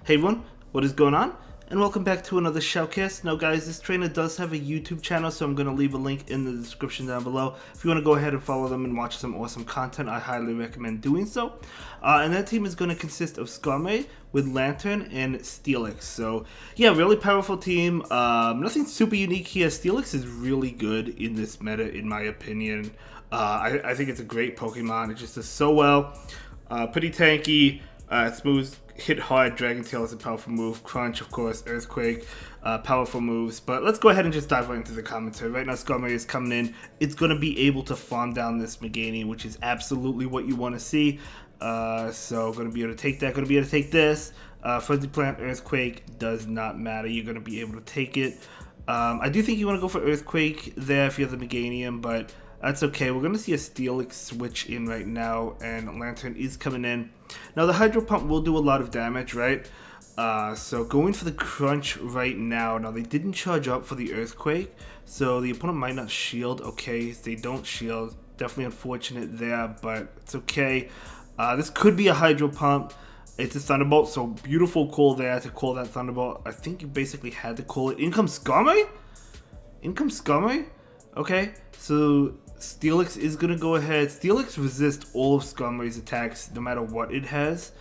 Hey everyone, what is going on? And welcome back to another Shoutcast. Now guys, this trainer does have a YouTube channel, so I'm going to leave a link in the description down below. If you want to go ahead and follow them and watch some awesome content, I highly recommend doing so. And that team is going to consist of Skarmory with Lantern and Steelix. So yeah, really powerful team. Nothing super unique here. Steelix is really good in this meta in my opinion. I think it's a great Pokemon. It just does so well. Pretty tanky, smooth, hit hard. Dragon Tail is a powerful move. Crunch, of course. Earthquake, powerful moves. But let's go ahead and just dive right into the commentary. Right now, Skarmory is coming in. It's going to be able to farm down this Meganium, which is absolutely what you want to see. So going to be able to take that. Going to be able to take this. Frenzy Plant, Earthquake does not matter. You're going to be able to take it. I do think you want to go for Earthquake there if you have the Meganium, but that's okay. We're going to see a Steelix switch in right now, and Lantern is coming in. Now, the Hydro Pump will do a lot of damage, right? So going for the Crunch right now. Now, they didn't charge up for the Earthquake, so the opponent might not shield. Okay, they don't shield. Definitely unfortunate there, but it's okay. This could be a Hydro Pump. It's a Thunderbolt, so beautiful call there to call that Thunderbolt. I think you basically had to call it. In comes Skarmory? In comes Skarmory? Okay, so Steelix is going to go ahead. Steelix resists all of Skarmory's attacks no matter what it has.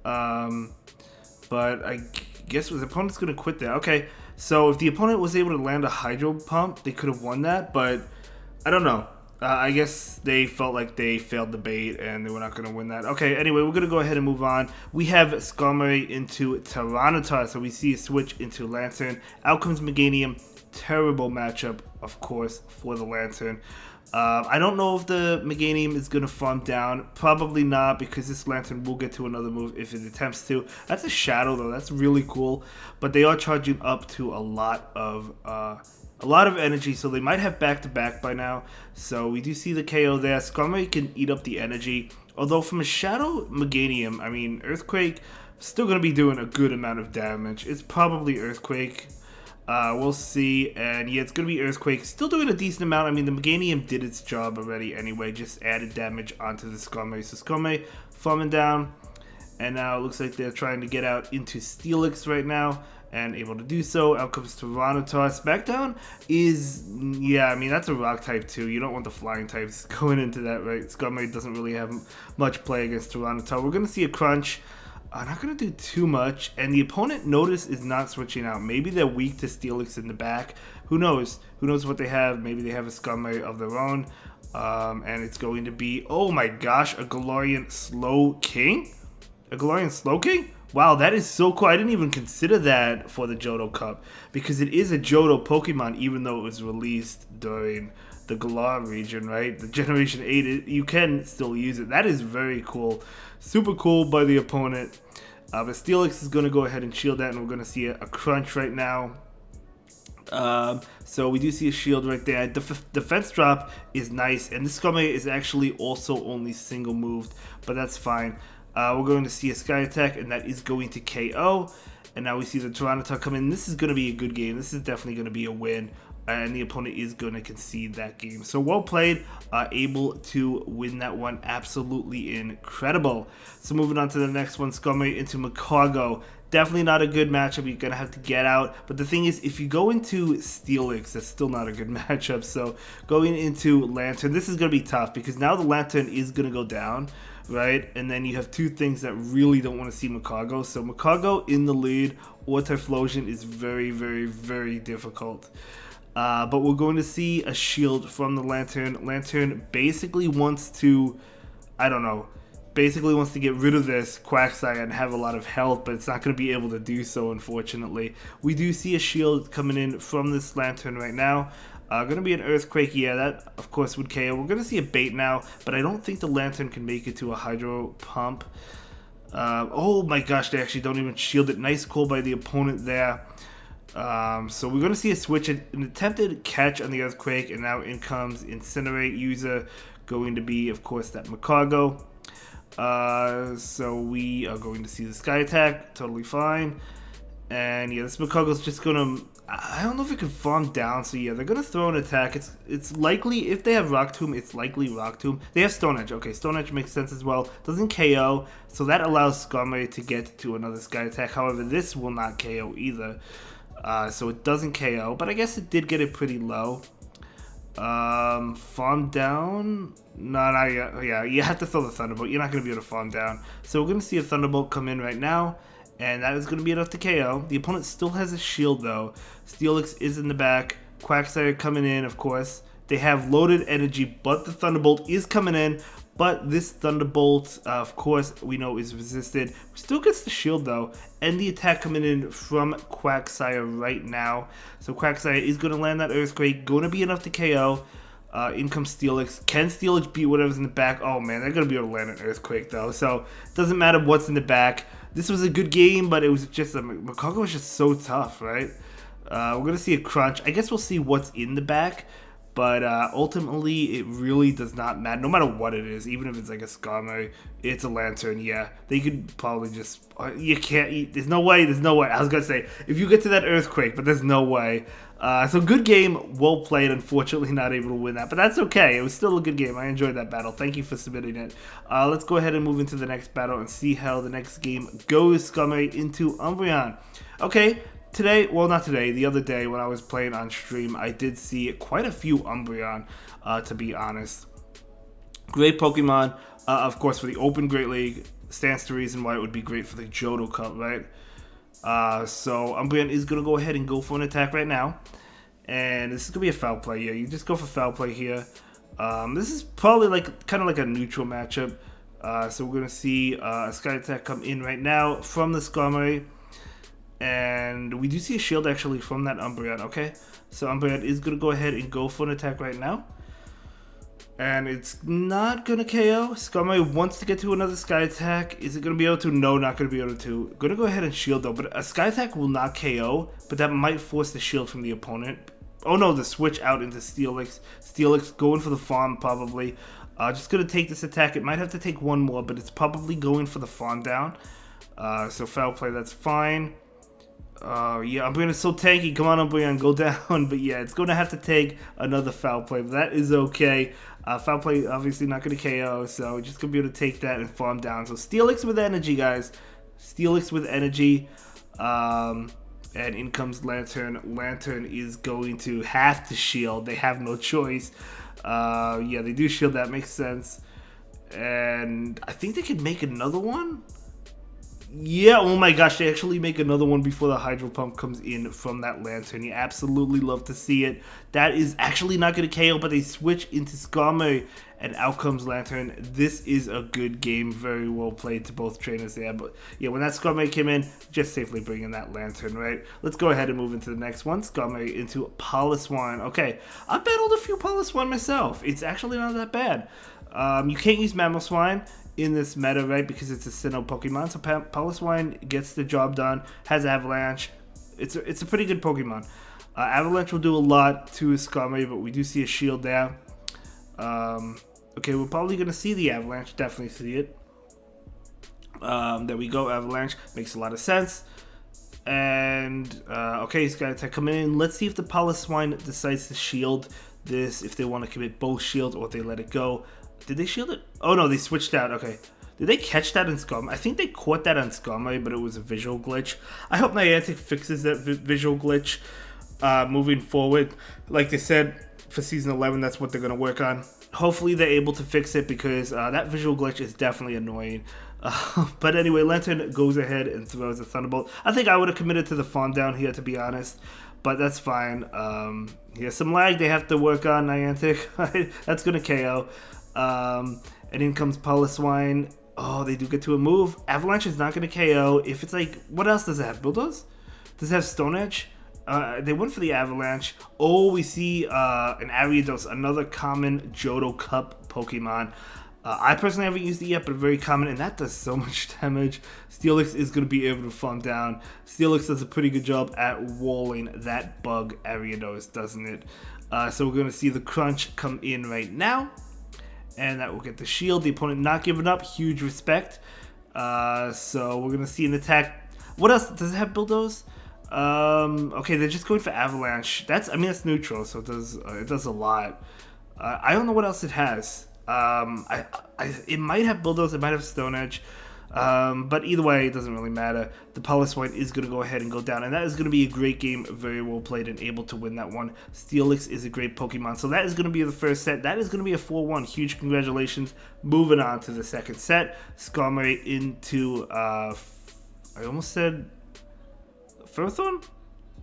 But I guess the opponent's going to quit there. Okay, so if the opponent was able to land a Hydro Pump, they could have won that, but I don't know. I guess they felt like they failed the bait and they were not going to win that. Okay, anyway, we're going to go ahead and move on. We have Skarmory into Tyranitar, so we see a switch into Lantern. Out comes Meganium. Terrible matchup, of course, for the Lantern. I don't know if the Meganium is going to farm down. Probably not, because this Lantern will get to another move if it attempts to. That's a Shadow, though. That's really cool. But they are charging up to a lot of energy, so they might have back-to-back by now. So we do see the KO there. Skarmory can eat up the energy. Although from a Shadow Meganium, I mean, Earthquake still going to be doing a good amount of damage. It's probably Earthquake. We'll see, and yeah, it's going to be Earthquake. Still doing a decent amount. I mean, the Meganium did its job already anyway, just added damage onto the Skarmory. So Skarmory farming down, and now it looks like they're trying to get out into Steelix right now, and able to do so. Out comes Tyranitar. Smackdown is, yeah, I mean, that's a rock type too. You don't want the flying types going into that, right? Skarmory doesn't really have much play against Tyranitar. We're going to see a Crunch. Not going to do too much, and the opponent, notice, is not switching out. Maybe they're weak to Steelix in the back. Who knows? Who knows what they have? Maybe they have a Skarmory of their own, and it's going to be, oh my gosh, a Galarian Slow King? A Galarian Slow King? Wow, that is so cool. I didn't even consider that for the Johto Cup, because it is a Johto Pokemon, even though it was released during the Galar region, right? The Generation 8, you can still use it. That is very cool. Super cool by the opponent. But Steelix is going to go ahead and shield that, and we're going to see a Crunch right now. So we do see a shield right there. Defense drop is nice, and this Skarmory is actually also only single moved, but that's fine. We're going to see a Sky Attack, and that is going to KO. And now we see the Tyranitar come in. This is going to be a good game. This is definitely going to be a win. And the opponent is going to concede that game. So well played, able to win that one. Absolutely incredible. So moving on to the next one, Skarmory into Magcargo. Definitely not a good matchup. You're going to have to get out. But the thing is, if you go into Steelix, that's still not a good matchup. So going into Lantern, this is going to be tough, because now the Lantern is going to go down, right? And then you have two things that really don't want to see Magcargo. So Magcargo in the lead or Typhlosion is very, very, very difficult. But we're going to see a shield from the Lantern. Lantern basically wants to, I don't know, basically wants to get rid of this Quagsire and have a lot of health, but it's not going to be able to do so, unfortunately. We do see a shield coming in from this Lantern right now. Going to be an Earthquake, yeah, that of course would KO. We're going to see a bait now, but I don't think the Lantern can make it to a Hydro Pump. Oh my gosh, they actually don't even shield it. Nice call by the opponent there. So we're going to see a switch, an attempted catch on the Earthquake, and now in comes Incinerate user, going to be, of course, that Magcargo. So we are going to see the Sky Attack, totally fine. And yeah, this Makogo's just gonna... I don't know if it can farm down, so yeah, they're gonna throw an attack. It's likely, if they have Rock Tomb, it's likely Rock Tomb. They have Stone Edge. Okay, Stone Edge makes sense as well. Doesn't KO, so that allows Skarmory to get to another Sky attack. However, this will not KO either. So it doesn't KO, but I guess it did get it pretty low. Farm down? No, not yet. Yeah, you have to throw the Thunderbolt. You're not gonna be able to farm down. So we're gonna see a Thunderbolt come in right now. And that is going to be enough to KO. The opponent still has a shield though. Steelix is in the back. Quagsire coming in, of course. They have loaded energy, but the Thunderbolt is coming in. But this Thunderbolt, of course, we know is resisted. Still gets the shield though. And the attack coming in from Quagsire right now. So Quagsire is going to land that Earthquake. Going to be enough to KO. In comes Steelix. Can Steelix beat whatever's in the back? Oh man, they're going to be able to land an Earthquake though. So it doesn't matter what's in the back. This was a good game, but it was just... Makogo was just so tough, right? We're going to see a crunch. I guess we'll see what's in the back. But ultimately, it really does not matter. No matter what it is, even if it's like a Skarmory, it's a Lantern, yeah. They could probably just... you can't eat... There's no way. I was going to say, if you get to that Earthquake, but there's no way. So good game, well played. Unfortunately, not able to win that, but that's okay. It was still a good game. I enjoyed that battle. Thank you for submitting it. Let's go ahead and move into the next battle and see how the next game goes. Skarmory into Umbreon. Okay, today, well not today, the other day when I was playing on stream, I did see quite a few Umbreon, to be honest. Great Pokemon, of course, for the Open Great League. Stands to reason why it would be great for the Johto Cup, right? So Umbreon is going to go ahead and go for an attack right now. And this is going to be a foul play. Yeah, you just go for foul play here. This is probably like kind of like a neutral matchup. So we're going to see a Sky attack come in right now from the Skarmory. And we do see a shield actually from that Umbreon, okay? So Umbreon is going to go ahead and go for an attack right now. And it's not going to KO. Skarmory wants to get to another Sky attack. Is it going to be able to? No, not going to be able to. Going to go ahead and shield though. But a Sky attack will not KO. But that might force the shield from the opponent. Oh no, the switch out into Steelix. Steelix going for the farm probably. Just going to take this attack. It might have to take one more. But it's probably going for the farm down. So foul play, that's fine. Yeah, Umbreon is so tanky. Come on, Umbreon, go down. But yeah, it's going to have to take another foul play. But that is okay. Foul play obviously not going to KO, so just going to be able to take that and farm down. So Steelix with energy, guys. Steelix with energy. And in comes Lantern. Lantern is going to have to shield. They have no choice. Yeah, they do shield. That makes sense. And I think they could make another one. Yeah, oh my gosh, they actually make another one before the Hydro Pump comes in from that Lantern. You absolutely love to see it. That is actually not going to KO, but they switch into Skarmory, and out comes Lantern. This is a good game. Very well played to both trainers there. But yeah, when that Skarmory came in, just safely bring in that Lantern, right? Let's go ahead and move into the next one. Skarmory into Poliwhirl. Okay, I battled a few Poliwhirl myself. It's actually not that bad. You can't use Mamoswine in this meta, right, because it's a Sinnoh Pokemon. So Poliwhirl gets the job done, has Avalanche. It's a pretty good Pokemon. Avalanche will do a lot to Skarmory, but we do see a shield there. Okay, we're probably going to see the Avalanche, definitely see it. There we go, Avalanche, makes a lot of sense. And, okay, Sky Attack coming in. Let's see if the Poliwhirl decides to shield this, if they want to commit both shields or if they let it go. Did they shield it? Oh no, they switched out. Okay. Did they catch that in Skarmory? I think they caught that on Skarmory, but it was a visual glitch. I hope Niantic fixes that visual glitch moving forward. Like they said, for Season 11, that's what they're going to work on. Hopefully they're able to fix it because that visual glitch is definitely annoying. But anyway, Lantern goes ahead and throws a Thunderbolt. I think I would have committed to the farm down here, to be honest. But that's fine. Yeah, some lag they have to work on, Niantic. That's going to KO. And in comes Poliwhirl. Oh, they do get to a move. Avalanche is not going to KO. If it's like, what else does it have? Bulldoze? Does it have Stone Edge? They went for the Avalanche. Oh, we see an Ariados, another common Johto Cup Pokemon. I personally haven't used it yet, but very common, and that does so much damage. Steelix is going to be able to farm down. Steelix does a pretty good job at walling that bug Ariados, doesn't it? So we're going to see the crunch come in right now. And that will get the shield. The opponent not giving up. Huge respect. So we're going to see an attack. What else does it have? Bulldoze. Okay, they're just going for Avalanche. I mean, that's neutral, so it does a lot. I don't know what else it has. It might have Bulldoze, it might have Stone Edge. But either way, it doesn't really matter. The Palace White is going to go ahead and go down, and that is going to be a great game, very well played, and able to win that one. Steelix is a great Pokemon, so that is going to be the first set. That is going to be a 4-1. Huge congratulations. Moving on to the second set. Skarmory into, I almost said Ferthorn?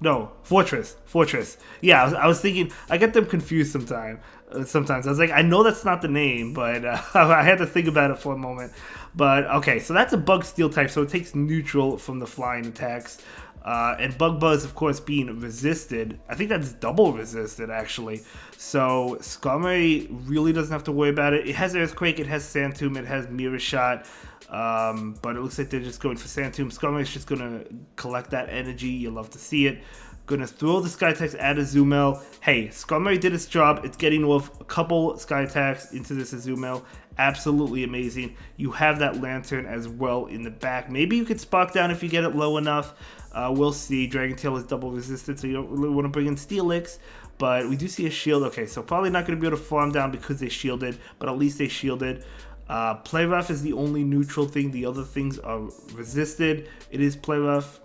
No, Fortress. Yeah, I was thinking, I get them confused sometimes. I was like, I know that's not the name, but I had to think about it for a moment. But okay, so that's a Bug Steel type, so it takes neutral from the flying attacks. And Bug Buzz, of course, being resisted. I think that's double resisted, actually. So Skarmory really doesn't have to worry about it. It has Earthquake, it has Sand Tomb, it has Mirror Shot. But it looks like they're just going for Sand Tomb. Skarmory's just going to collect that energy. You'll love to see it. Gonna throw the Sky Attacks at Azumel. Hey, Skarmory did its job. It's getting off a couple Sky Attacks into this Azumel. Absolutely amazing. You have that Lantern as well in the back. Maybe you could Spark Down if you get it low enough. We'll see. Dragon Tail is double resisted, so you don't really want to bring in Steelix. But we do see a shield. Okay, so probably not going to be able to farm down because they shielded, but at least they shielded. Play Rough is the only neutral thing. The other things are resisted. It is Play Rough.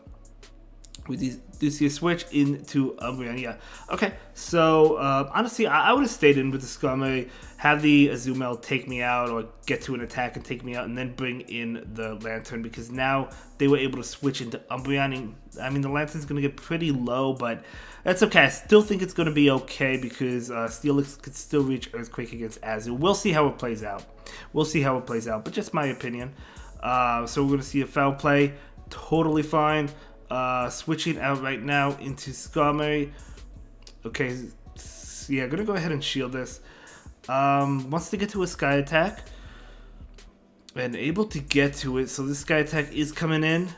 We do see a switch into Umbreon, yeah. Okay, so honestly, I would have stayed in with the Skarmory, have the Azumel take me out or get to an attack and take me out, and then bring in the Lantern, because now they were able to switch into Umbreon. I mean, the Lantern's going to get pretty low, but that's okay. I still think it's going to be okay because Steelix could still reach Earthquake against Azu. We'll see how it plays out. But just my opinion. So we're going to see a foul play. Totally fine. Switching out right now into Skarmory. Okay, yeah, gonna go ahead and shield this. Wants to get to a Sky Attack. And able to get to it, so this Sky Attack is coming in.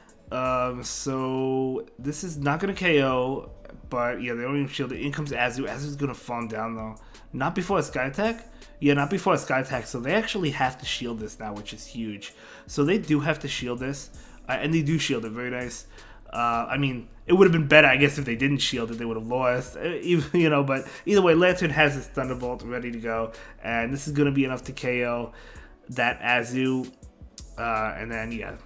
So this is not gonna KO, but yeah, they don't even shield it. In comes Azu. Azu's gonna farm down though. Not before a Sky Attack? Yeah, not before a Sky Attack, so they actually have to shield this now, which is huge. So they do have to shield this, and they do shield it, very nice. I mean, it would have been better, I guess, if they didn't shield it. They would have lost, you know. But either way, Lantern has his Thunderbolt ready to go, and this is going to be enough to KO that Azu. And then, yeah,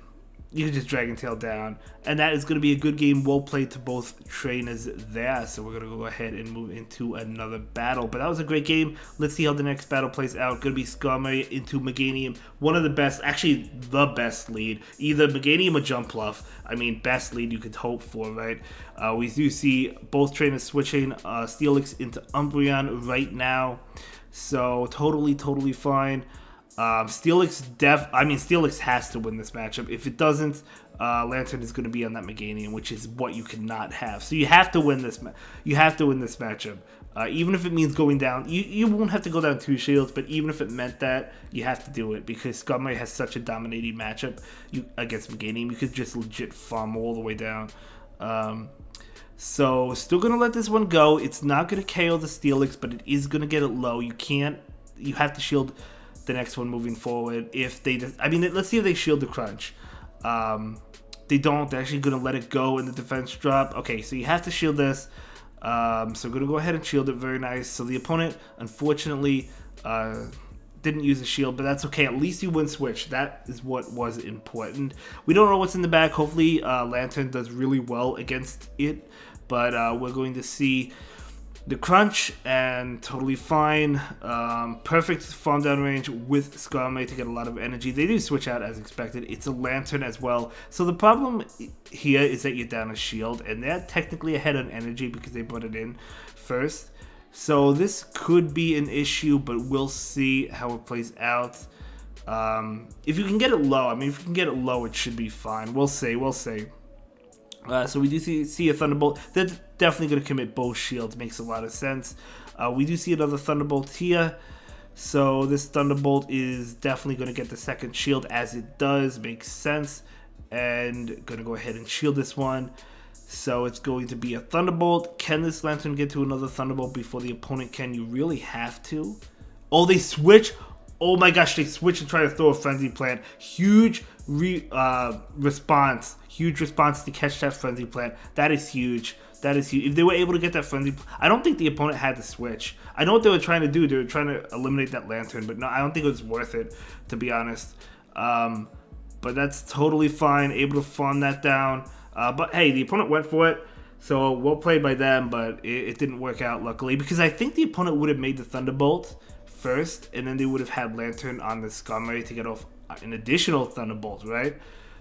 you can just Dragon Tail down, and that is going to be a good game. Well played to both trainers there. So we're going to go ahead and move into another battle. But that was a great game. Let's see how the next battle plays out. Going to be Skarmory into Meganium. One of the best, actually the best lead. Either Meganium or Jumpluff. I mean, best lead you could hope for, right? We do see both trainers switching Steelix into Umbreon right now. So totally fine. Steelix has to win this matchup. If it doesn't, Lantern is going to be on that Meganium, which is what you cannot have. So you have to win this. You have to win this matchup, even if it means going down. You won't have to go down 2 shields, but even if it meant that, you have to do it because Skarmory has such a dominating matchup against Meganium. You could just legit farm all the way down. So still going to let this one go. It's not going to KO the Steelix, but it is going to get it low. You have to shield the next one moving forward. If they just, I mean, let's see if they shield the Crunch. They don't. They're actually going to let it go in the defense drop. Okay, so you have to shield this. So we're going to go ahead and shield it. Very nice. So the opponent, unfortunately, didn't use a shield, but that's okay. At least you win switch. That is what was important. We don't know what's in the back. Hopefully, Lantern does really well against it, but we're going to see the Crunch, and totally fine. Perfect farm down range with Skarmory to get a lot of energy. They do switch out as expected. It's a Lantern as well. So the problem here is that you're down a shield, and they're technically ahead on energy because they put it in first. So this could be an issue, but we'll see how it plays out. If you can get it low, I mean, if you can get it low, it should be fine. We'll see. So we do see a Thunderbolt. They're definitely going to commit both shields. Makes a lot of sense. We do see another Thunderbolt here. So this Thunderbolt is definitely going to get the second shield as it does. Makes sense. And going to go ahead and shield this one. So it's going to be a Thunderbolt. Can this Lantern get to another Thunderbolt before the opponent can? You really have to. Oh, they switch. Oh my gosh, they switch and try to throw a Frenzy Plant. Huge response. Huge response to catch that Frenzy Plant. That is huge. That is huge. If they were able to get that Frenzy Plant, I don't think the opponent had to switch. I know what they were trying to do. They were trying to eliminate that Lantern, but no, I don't think it was worth it, to be honest. But that's totally fine. Able to farm that down. But hey, the opponent went for it. So well played by them, but it didn't work out, luckily. Because I think the opponent would have made the Thunderbolt first, and then they would have had Lantern on the Skarmory to get off an additional Thunderbolt, right?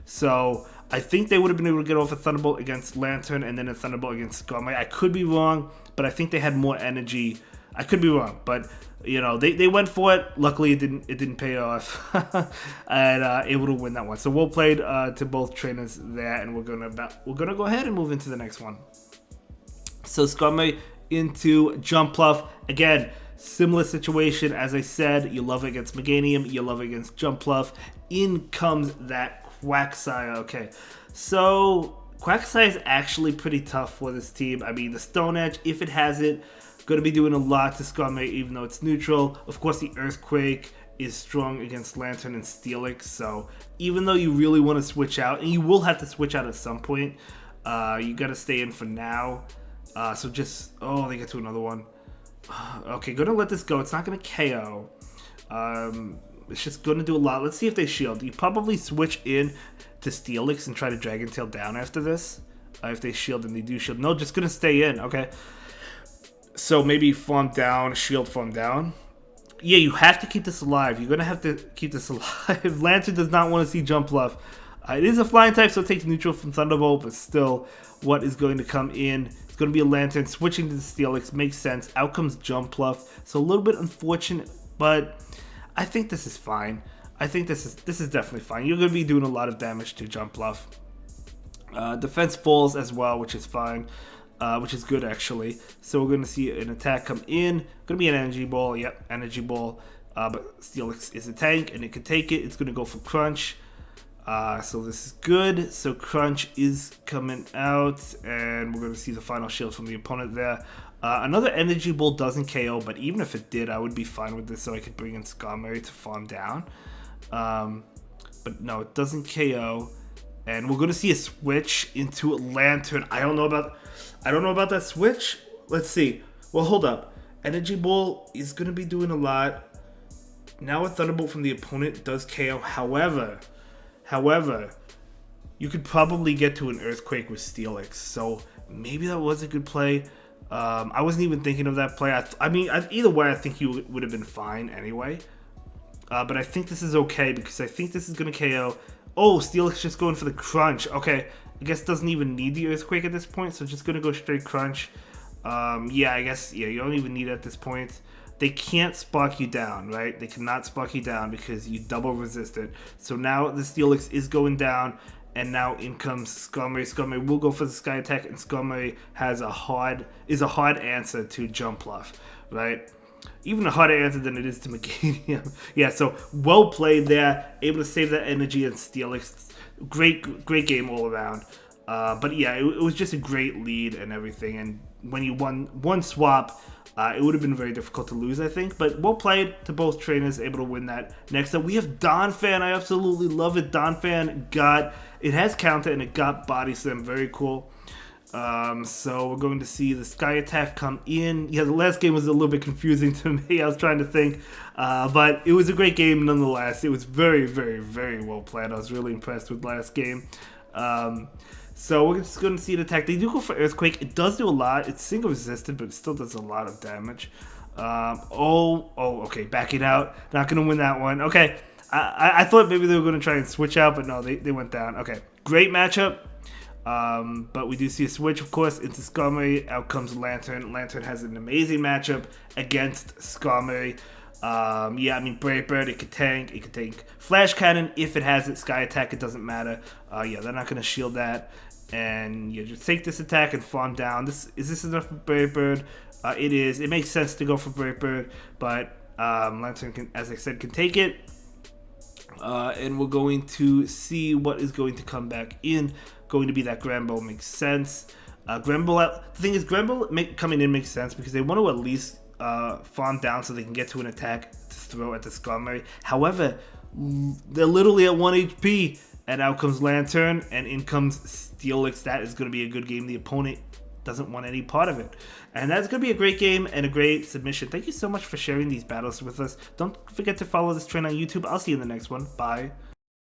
So I think they would have been able to get off a Thunderbolt against Lantern and then a Thunderbolt against Skarmory. I could be wrong, but I think they had more energy. I could be wrong, but you know, they went for it. Luckily, it didn't pay off, and able to win that one. So well played to both trainers there, and we're gonna go ahead and move into the next one. So Skarmory into Jumpluff again. Similar situation, as I said, you love it against Meganium, you love it against Jumpluff. In comes that Quagsire. Okay, so Quagsire is actually pretty tough for this team. I mean, the Stone Edge, if it has it, going to be doing a lot to Skarmory, even though it's neutral. Of course, the Earthquake is strong against Lantern and Steelix, so even though you really want to switch out, and you will have to switch out at some point, you got to stay in for now. So just, oh, they get to another one. Okay, gonna let this go. It's not gonna KO. It's just gonna do a lot. Let's see if they shield. You probably switch in to Steelix and try to Dragon Tail down after this. If they shield, and they do shield. No, just gonna stay in. Okay. So maybe farm down, shield farm down. Yeah, you have to keep this alive. You're gonna have to keep this alive. Lantern does not want to see Jumpluff. It is a flying type, so it takes neutral from Thunderbolt, but still, what is going to come in? It's going to be a Lantern. Switching to the Steelix makes sense. Out comes Jumpluff. So a little bit unfortunate, but I think this is fine. I think this is definitely fine. You're going to be doing a lot of damage to Jumpluff. Defense falls as well, which is fine. Which is good, actually. So we're going to see an attack come in. Going to be an Energy Ball. Yep, Energy Ball. But Steelix is a tank, and it can take it. It's going to go for Crunch. So this is good. So Crunch is coming out, and we're going to see the final shield from the opponent there. Another Energy Ball doesn't KO, but even if it did, I would be fine with this, so I could bring in Skarmory to farm down. But no, it doesn't KO, and we're going to see a switch into Lantern. I don't know about that switch. Let's see. Well, hold up. Energy Ball is going to be doing a lot. Now a Thunderbolt from the opponent does KO. However, you could probably get to an Earthquake with Steelix, so maybe that was a good play. I wasn't even thinking of that play. I mean, either way, I think you would have been fine anyway. But I think this is okay because I think this is going to KO. Oh, Steelix just going for the Crunch. Okay, I guess doesn't even need the Earthquake at this point, so just going to go straight Crunch. Yeah, I guess, yeah, you don't even need it at this point. They can't spark you down, right? They cannot spark you down because you double resist it. So now the Steelix is going down, and now in comes Skarmory. Skarmory will go for the Sky Attack, and Skarmory is a hard answer to Jumpluff, right? Even a harder answer than it is to Meganium. Yeah, so well played there. Able to save that energy and Steelix. Great game all around. But yeah, it was just a great lead and everything. And when you won one swap, it would have been very difficult to lose, I think. But well played to both trainers, able to win that. Next up, we have Donphan. I absolutely love it. Donphan it has counter and it got Body Slam. Very cool. So we're going to see the Sky Attack come in. Yeah, the last game was a little bit confusing to me. I was trying to think. But it was a great game nonetheless. It was very, very, very well played. I was really impressed with last game. So we're just going to see an attack. They do go for Earthquake. It does do a lot. It's single resistant, but it still does a lot of damage. Okay, backing out. Not going to win that one. Okay, I thought maybe they were going to try and switch out, but no, they went down. Okay, great matchup. But we do see a switch, of course, into Skarmory. Out comes Lantern. Lantern has an amazing matchup against Skarmory. Yeah, I mean, Brave Bird, it could tank Flash Cannon if it has it. Sky Attack, it doesn't matter. Yeah, they're not going to shield that. And you just take this attack and farm down. Is this enough for Brave Bird? It is. It makes sense to go for Brave Bird, but Lantern, can, as I said, can take it. And we're going to see what is going to come back in. Going to be that Granbull makes sense. Granbull, the thing is, Granbull coming in makes sense because they want to at least farm down so they can get to an attack to throw at the Skarmory. However, they're literally at 1 HP, and out comes Lantern, and in comes Steelix. That is going to be a good game. The opponent doesn't want any part of it. And that's going to be a great game and a great submission. Thank you so much for sharing these battles with us. Don't forget to follow this train on YouTube. I'll see you in the next one. Bye.